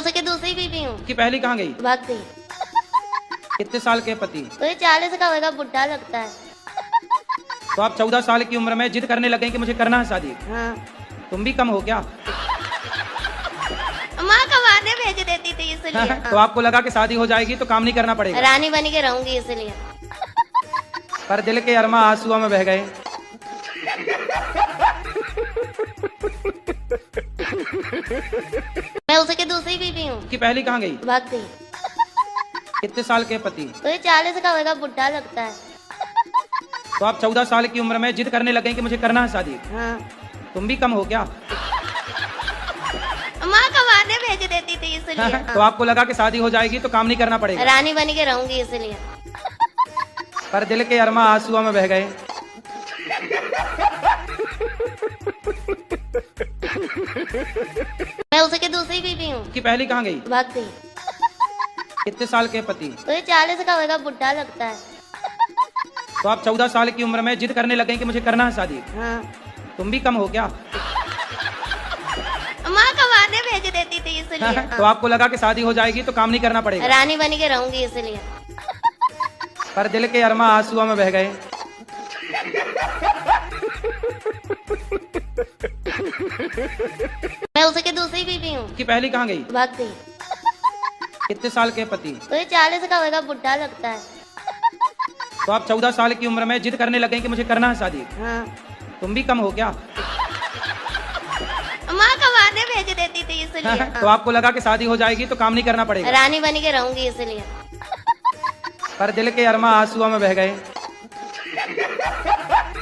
उसकी दूसरी बीवी हूँ। कि पहली कहाँ गई? भाग गई। कितने साल के पति? तो ये 40 का होगा, बुढ़ा लगता है। तो आप 14 साल की उम्र में जिद करने लगे कि मुझे करना है शादी। हाँ। तुम भी कम हो क्या? माँ कमाने भेज देती थी इसलिए। तो आपको लगा कि शादी हो जाएगी तो काम नहीं करना पड़ेगा। रानी बन के रहूंगी इसलिए। पर दिल के अरमा आंसुओं में बह गए। मैं उसकी दूसरी बीवी हूँ। कि पहली कहाँ गई? भाग गई। कितने साल के पति? तो ये 40 का होगा, बुढ़ा लगता है। तो आप 14 साल की उम्र में जिद करने लगे कि मुझे करना है शादी। हाँ। तुम भी कम हो क्या? माँ कमाने भेज देती थी इसलिए। तो आपको लगा कि शादी हो जाएगी तो काम नहीं करना पड़ेगा। रानी बन के रहूंगी इसलिए। पर दिल के अरमा आंसुओं में बह गए। मैं उसकी दूसरी बीवी हूँ। कि पहली कहाँ गई? भाग गई। कितने साल के पति? तो ये 40 का होगा, बुढ़ा लगता है। तो आप 14 साल की उम्र में जिद करने लगे कि मुझे करना है शादी। हाँ। तुम भी कम हो क्या? माँ कमाने भेज देती थी इसलिए। तो आपको लगा कि शादी हो जाएगी तो काम नहीं करना पड़ेगा। रानी बन के रहूंगी इसलिए। पर दिल के अरमा आंसुओं में बह गए। मैं उसकी दूसरी बीवी हूँ। कि पहली कहाँ गई? भाग गई। कितने साल के पति? तो ये 40 का होगा, बुढ़ा लगता है। तो आप 14 साल की उम्र में जिद करने लगे कि मुझे करना है शादी। हाँ। तुम भी कम हो क्या? माँ कमाने भेज देती थी इसलिए। तो आपको लगा कि शादी हो जाएगी तो काम नहीं करना पड़ेगा। रानी बन के रहूंगी इसलिए। पर दिल के अरमा आंसुओं में बह गए।